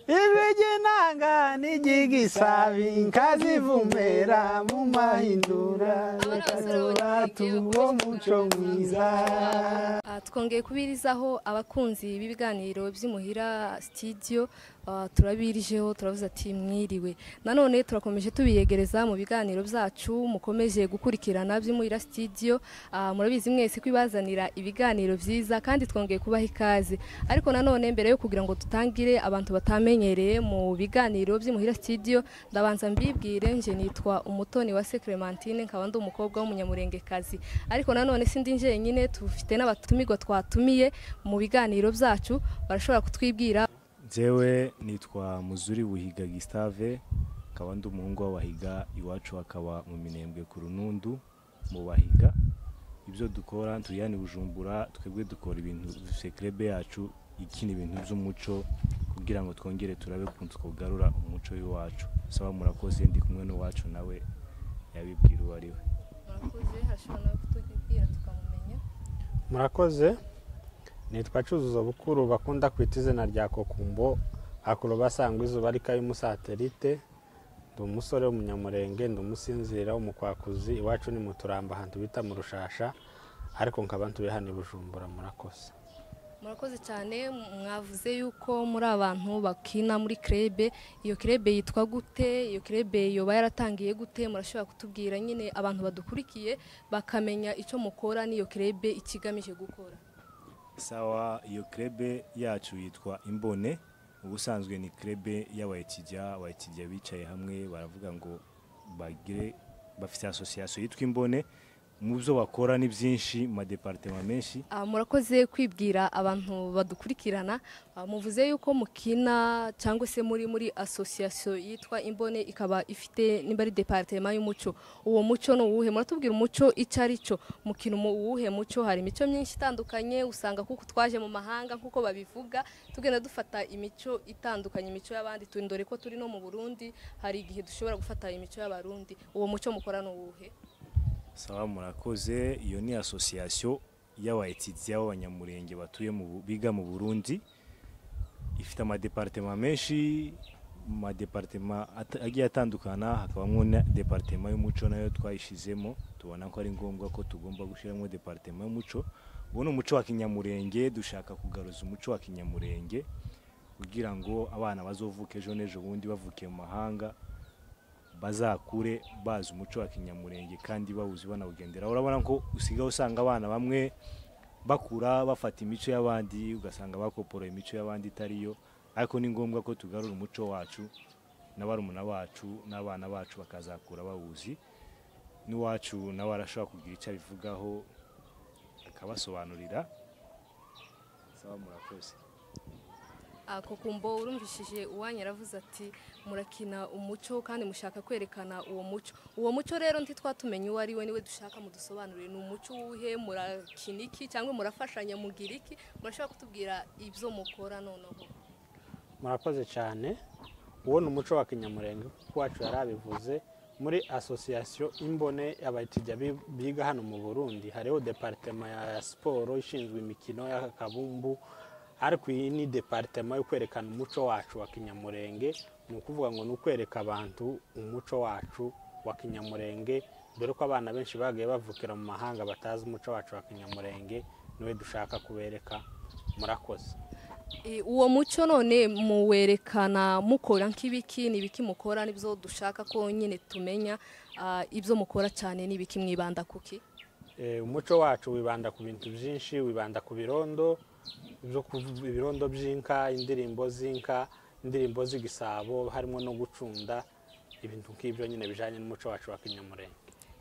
Ibigenanga n'igigisabi nkazivumera mu mahindura tuwo muco mwiza. Twongeye kubirizaho abakunzi b'ibiganiro by'imuhira studio, turabirijeho turavuze ati mwiriwe. Nanone turakomeje tubiyegereza mu biganiro byacu, mukomeje gukurikirana by'imuhira studio. Murabizi mwese kwibazanira ibiganiro byiza kandi twongeye kubaha ikaze. Ariko nanone mbere yo kugira ngo tutangire abantu batamenyereye mu biganiro by'imuhira studio, ndabanza mbibwire nje nitwa Umutoni wa Clementine, nkaba ndi umukobwa w'umunyamurenge kazi. Ariko nanone sindi nje nyine, tufite n'abatumirwa twatumiye mu biganiro byacu, barashobora kutwibwira. Jewe nitwa Muzuri Buhiga Gustave, nkaba ndi umuhungu w'abahiga, iwacu akaba mu Minembwe ku Runundu mu Bahiga. Ibyo dukora tuyani Bujumbura, twebwe dukora ibintu secrebe yacu, ikindi ibintu by'umuco kugira ngo twongere turabe kuntu twogarura umuco w'iwacu. Saba murakoze, ndi kumwe n'uwacu nawe yabibwira uwo ari we. Murakoze, hashobora kutubwira tukamumenya. Murakoze, nitwa Cyuzuzo Bukuru bakunda kwita izina rya Kokumbo, akuru basangwa izuba rikaye umusatelite. Ndi umusore w'umunyamurenge, ndi umusinzira w'umukwakuzi, iwacu ni mu Turamba ahantu bita mu Rushasha, ariko nkaba ntuye hano i Bujumbura. Murakoze. Murakoze cyane. Mwavuze yuko muri abantu bakina muri krebe, iyo krebe yitwa gute? Iyo krebe yoba yaratangiye gute? Murashobora kutubwira nyine abantu badukurikiye bakamenya icyo mukora n'iyo krebe ikigamije gukora. Sawa, iyo krebe yacu yitwa Imbone. Ubusanzwe ni krebe y'abayikijya bicaye hamwe, baravuga ngo bagire bafite association yitwa Imbone. Mu byo bakora ni byinshi, ma departement menshi. Murakoze kwibwira abantu badukurikirana. Muvuze yuko mukina cyangwa se muri association yitwa Imbone, ikaba ifite nimbari departement y'umuco. Uwo muco no uwuhe? Muratubwira umuco icyo ari cyo. Mukina uwuhe muco? Hari imico myinshi itandukanye, usanga kuko twaje mu mahanga nkuko babivuga, tugenda dufata imico itandukanye, imico y'abandi. Turindore ko turi no mu Burundi, hari igihe dushobora gufata imico y'abarundi. Uwo muco mukora no uwuhe? Sawa murakoze, iyo ni association y'abayitijya b'abanyamurenge batuye biga mu Burundi. Ifite ama departement menshi, ma departement agiye atandukana, hakabamwo na departement y'umuco nayo twayishizemo. Tubona ko ari ngombwa ko tugomba gushiramo departement y'umuco. Ubu umuco wa kinyamurenge, dushaka kugaruza umuco wa kinyamurenge kugira ngo abana bazovuke ejo n'ejo bundi bavukiye mu mahanga bazakure bazi umuco wa kinyamurenge kandi bawuzi banawugendera. Urabona ko usigaye usanga abana bamwe bakura bafata imico y'abandi, ugasanga bakopora imico y'abandi itariyo. Ariko ni ngombwa ko tugarura umuco wacu n'abarumuna bacu n'abana bacu bakazakura bawuzi. N'uwacu nawe arashobora kugira icyo abivugaho akabasobanurira. Sawa murakoze. Kokumbo, urumvishije uwanya yaravuze ati murakina umuco kandi mushaka kwerekana uwo muco. Uwo muco rero ntitwatumenye uwo ari we, niwe dushaka mudusobanurire. Ni umuco uwuhe? Murakina iki cyangwa murafashanya mugira iki? Murashaka kutubwira ibyo mukora noneho. Murakoze cyane. Uwo ni umuco wa kinyamurenge kuko wacu yarabivuze. Muri association Imbone y'abayitijya biga hano mu Burundi, hariho departement ya sport ishinzwe imikino ya kabumbu. Ariko iyi ni departement yo kwerekana umuco wacu wa kinyamurenge. Ni ukuvuga ngo ni ukwereka abantu umuco wacu wa kinyamurenge, dore ko abana benshi bagiye bavukira mu mahanga batazi umuco wacu wa kinyamurenge, niwe dushaka kubereka. Murakoze. Uwo muco none muwerekana mukora nk'ibiki? Ni ibiki mukora? Nibyo dushaka ko nyine tumenya. Ibyo mukora cyane ni ibiki? Mwibanda kuki? Umuco wacu wibanda ku bintu byinshi, wibanda ku birondo, ibirondo by'inka, indirimbo z'inka, indirimbo z'igisabo, harimo no gucunda, ibintu nk'ibyo nyine bijanye n'umuco wacu wa kinyamurenge.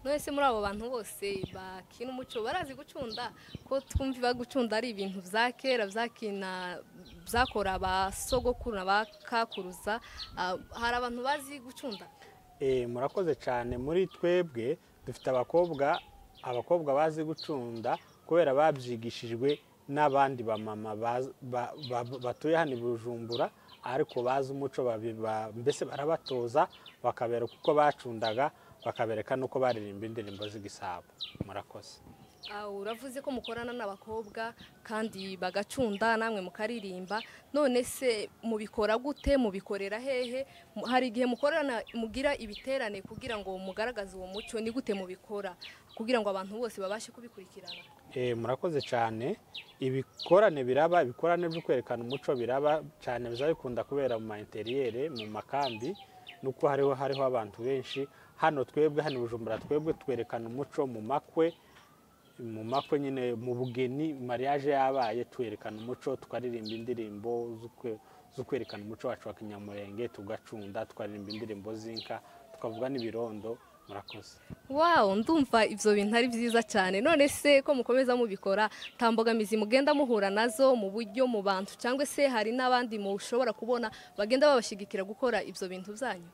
Mwese muri abo bantu bose bakina umuco barazi gucunda? Ko twumva gucunda ari ibintu vya kera vyakina byakora abasogokuru n'abakakuruza. Hari abantu bazi gucunda? Murakoze cyane. Muri twebwe dufite abakobwa bazi gucunda kubera babyigishijwe n'abandi bamama batuye hano i Bujumbura, ariko bazi umuco mbese barabatoza bakabereka uko bacundaga, bakabereka nuko baririmba indirimbo z'igisabo. Murakoze. uravuze ko mukorana n'abakobwa kandi bagacunda namwe mukaririmba, none se mubikora gute, mubikorera hehe? Hari igihe mukorana mugira ibiterane kugira ngo mugaragaze uwo muco, ni gute mubikora kugira ngo abantu bose babashe kubikurikirana? Murakoze cyane. Ibikorane byo kwerekana umuco biraba cyane, bizabikunda kubera mu ma interiere, mu makambi, nuko hariho abantu benshi. Hano twebwe hano Bujumbura twebwe twerekana umuco mu makwe nyine, mu bugeni, mariage yabaye, twerekana umuco, tukaririmba indirimbo zo kwerekana umuco wacu wa kinyamurenge, tugacunda, tukaririmba indirimbo z'inka, tukavuga n'ibirondo. Murakoze. Wow, ndumva ivyo bintu ari byiza cyane. None se ko mukomeza mubikora, tambogamizi mugenda muhura nazo mu buryo mu bantu, cyangwa se hari n'abandi mushobora kubona bagenda babashigikira gukora ivyo bintu byanyu?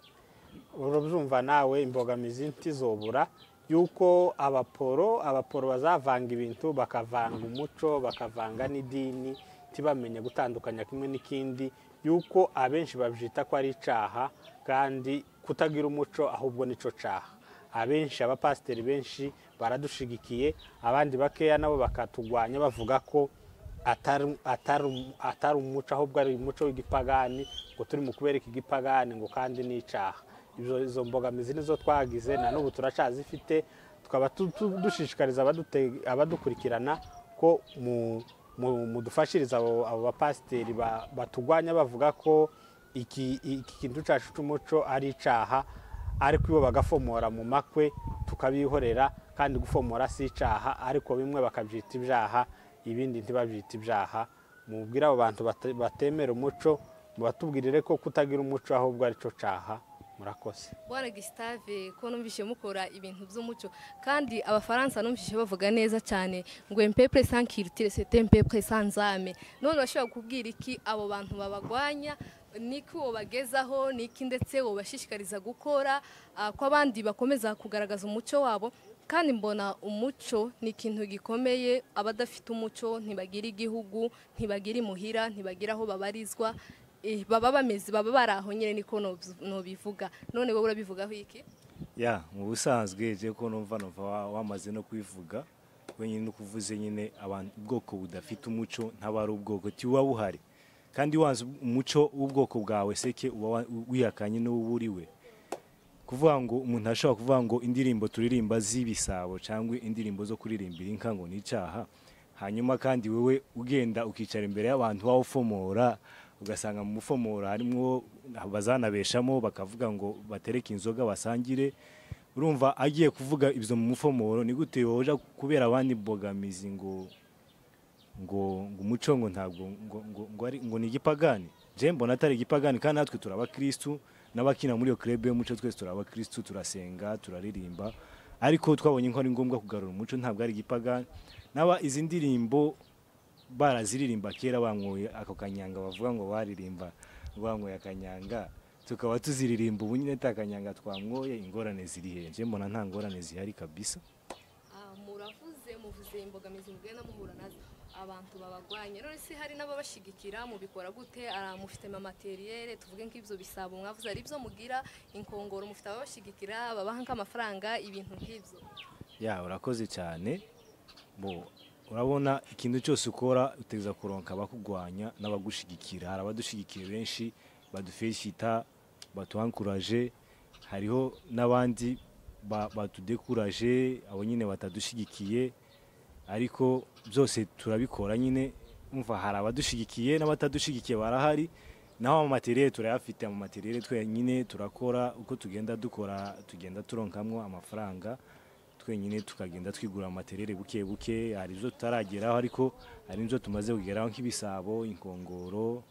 Urabyumva nawe, imbogamizi ntizobura yuko abaporo bazavanga ibintu, bakavanga umuco, bakavanga n'idini, tibamenye gutandukanya kimwe n'ikindi, yuko abenshi babyita ko ari icaha, kandi kutagira umuco ahubwo nico caha. Abenshi abapasiteri benshi baradushigikiye, abandi bakeya nabo bakatugwanya bavuga ko atari umuco ahubwo ari umuco w'igipagani, ngo turi mu kubereka igipagani ngo kandi ni icaha. Izo mbogamizi nizo twagize, na n'ubu turacazifite. Tukaba dushishikariza abadukurikirana ko mudufashiriza abo bapasiteri batugwanya bavuga ko iki kintu cyacu cy'umuco ari icaha, ariko ibo bagafomora mu makwe tukabihorera, kandi gufomora si icaha, ariko bimwe bakabyita ibyaha, ibindi ntibabyita ibyaha. Mubwira abo bantu batemera umuco, mubatubwirire ko kutagira umuco ahubwo ari cyo caha. Murakoze. Bwana Gustave, ko numvishe mukora ibintu by'umuco, kandi abafaransa numvishe bavuga neza cyane ngo un peuple sans culture c'est un peuple sans âme. None bashobora kubwira iki abo bantu babagwanya, niki wobagezaho, niki ndetse wobashishikariza gukora ko abandi bakomeza kugaragaza umuco wabo? Kandi mbona umuco ni ikintu gikomeye, abadafite umuco ntibagira igihugu, ntibagira imuhira, ntibagira aho babarizwa, baba baraho nyine, niko no bivuga. None wowe urabivugaho iki? Mu busanzwe je ko numva wamaze no kwivuga wenyine, no kuvuze nyine abantu ubwoko budafite umuco ntabari ubwoko tiwa buhari, kandi wanze umuco w'ubwoko bwawe seke uba wihakanye n'uburiwe. Kuvuga ngo umuntu ashobora kuvuga ngo indirimbo turirimba z'ibisabo cyangwa indirimbo zo kuririmbira inka ngo ni icaha, hanyuma kandi wewe ugenda ukicara imbere y'abantu wawufomora, ugasanga mu mufomora harimo bazanabeshamo bakavuga ngo batereke inzoga basangire. Urumva agiye kuvuga ibyo mu mufomoro, ni gute woja kubera abandi mbogamizi ngo umuco ngo ntabwo ngo ni igipagani? Je mbona atari igipagani, kandi natwe turabakristu, n'abakina muri yo club y'umuco twese turabakristu, turasenga, turaririmba, ariko twabonye ko ari ngombwa kugarura umuco, ntabwo ari igipagani. Naba izi ndirimbo baraziririmba kera banyoye ako kanyanga, bavuga ngo baririmba banyoye akanyanga, tukaba tuziririmba ubu nyine takanyanga twamwoye, ingorane ziri henje? Mbona nta ngorane zihari kabisa. Muvuze imbogamizi mugenda muhura nazo, abantu babagwanye. None se hari n'ababashigikira, mubikora gute? Mufite materiel, tuvuge nk'ibyo bisabo mwavuze ari byo mugira inkongoro, mufite ababashigikira babaha nk'amafaranga, ibintu nk'ibyo? Urakoze cyane. Urabona ikintu cyose ukora utegeza kuronka abakugwanya n'abagushigikira. Hari abadushigikiye benshi badufeshita, batuankuraje, hariho n'abandi batudekuraje, abo nyine batadushigikiye, ariko byose turabikora nyine. Umva, hari abadushigikiye n'abatadushigikiye barahari, naho amateriel turayafite. Amateriel twenyine turakora, uko tugenda dukora tugenda turonkamwo amafaranga, twenyine tukagenda twigura materiel buke buke. Hari ibyo tutarageraho, ariko hari ibyo tumaze kugeraho nk'ibisabo, inkongoro,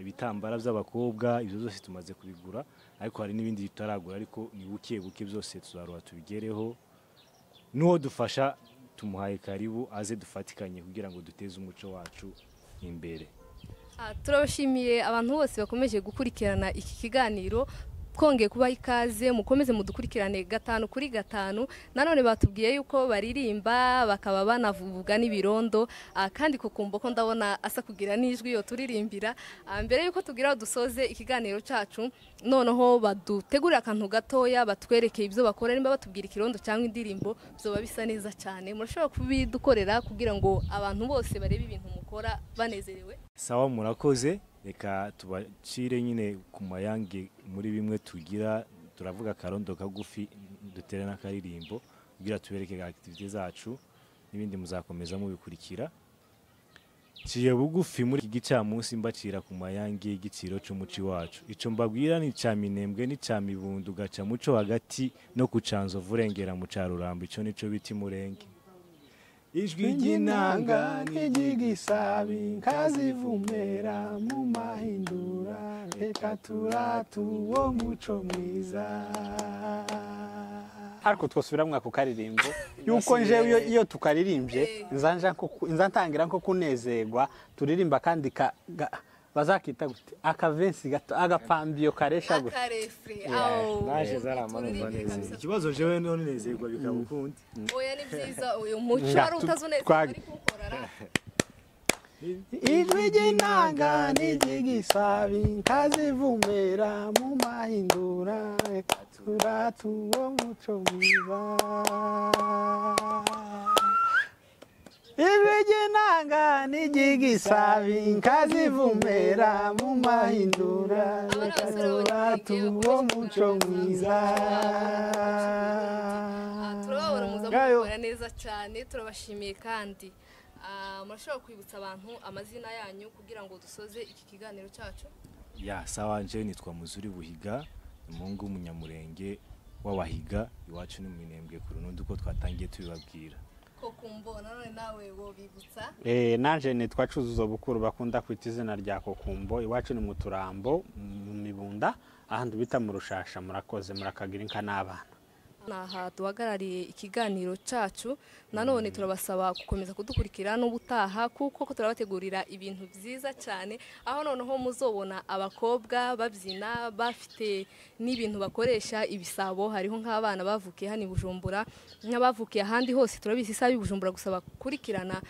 ibitambara by'abakobwa, ibyo byose tumaze kubigura, ariko hari n'ibindi tutaragura, ariko ni buke buke, byose tuzarura tubigereho. Nuwo dufasha tumuhaye karibu aze dufatikanye kugira ngo duteze umuco wacu imbere. Turabashimiye abantu bose bakomeje gukurikirana iki kiganiro. twongeye kubaha ikaze mukomeze mudukurikirane 5 kuri 5 nanone batubwiye yuko baririmba bakaba banavuga n'ibirondo kandi kukumbo ko ndabona asa kugira n'ijwi yo turirimbira mbere yuko tugira dusoze ikiganiro cacu noneho badutegurira akantu gatoya batwereke ibyo bakora nimba batubwira ikirondo cyangwa indirimbo byoba bisa neza cyane murashobora kubidukorera kugira ngo abantu bose barebe ibintu mukora banezerewe. Sawa murakoze reka tubacire nyine ku mayange muri bimwe tugira turavuga karondo kagufi dutere n'akaririmbo kugira tubereke activite zacu nibindi muzakomeza mubikurikira. Ciye bugufi muri iki gicamunsi mbacira ku mayange y'igiciro cy'umuci wacu ico mbabwira ni caminembwe ni camibundu gaca muco hagati no kucanzo vurengera mu carurambo ico nico biti murenge. Ijwi ry'inanga n'igigisabi kazivumera mu mahindura reka turatu wo muco mwiza. Ariko twosubira ku karirimbo yuko nje iyo tukaririmbye nzantangira nko kunezerwa turirimba kandi bazakita gute akavensi gato agapambio karesha gute naje zaramanumva neza ikibazo jewe none nezerwa bikabukundi oya ni byiza uyu muco ari utazunezerwa ari kukorara. Ijwi ry'inanga n'igigisabi kazivumera mu mahindura turatu wo muco mwiza. Ijwi ry'inanga n'igigisabi kazivumera mu mahindura turatu wo muco mwiza. Turababona muzamukora neza cyane turabashimiye kandi murashobora kwibutsa abantu amazina yanyu kugira ngo dusoze iki kiganiro cyacu. Ya sawa nje nitwa Muzuri Buhiga umungu umunyamurenge w'abahiga iwacu ni minembwe ku runundi uko twatangiye tubibabwira ko kumbona none nawe wo bibutsa. Nanje nitwa Cuzuzo Bukuru bakunda kwita izina rya Kokumbo iwacu ni mu Turambo mu Mibunda ahandi bita mu Rushasha. Murakoze murakagira inka n'abana. Naha duhagarariye ikiganiro cacu nanone turabasaba gukomeza kudukurikira n'ubutaha kuko turabategurira ibintu byiza cyane aho noneho muzobona abakobwa babyina bafite n'ibintu bakoresha ibisabo hariho nk'abana bavukiye hani Bujumbura n'abavukiye ahandi hose turabizi isabi Bujumbura gusaba kurikirana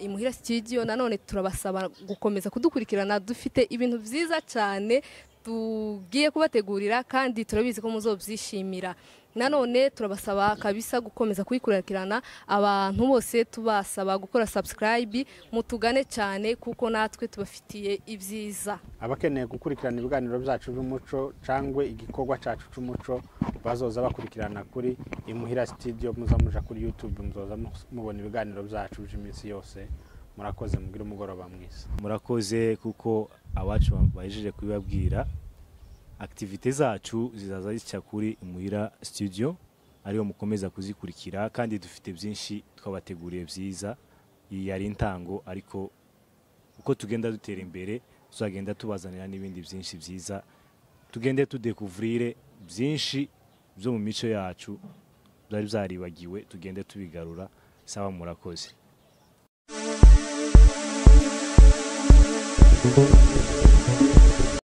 imuhira studio nanone turabasaba gukomeza kudukurikirana dufite ibintu byiza cyane tugiye kubategurira kandi turabizi ko muzobyishimira. Nanone turabasaba kabisa gukomeza kuyikurikirana abantu bose tubasaba gukora subscribe mutugane cyane kuko natwe tubafitiye ibyiza. Abakeneye gukurikirana ibiganiro byacu by'umuco cangwe igikorwa cacu cy'umuco bazoza bakurikirana kuri imuhira studio muzamuja kuri YouTube muzoza mubona ibiganiro byacu by'iminsi yose. Murakoze mugire umugoroba mwiza. Murakoze kuko abacu bajeje kubibabwira activite zacu zizaza zica kuri imuhira studio ariyo mukomeza kuzikurikira kandi dufite byinshi twabateguriye byiza. Iyi yari intango ariko uko tugenda dutera imbere tuzagenda tubazanira n'ibindi byinshi byiza tugende tudekuvurire byinshi byo mu mico yacu byari byaribagiwe tugende tubigarura. Sawa murakoze.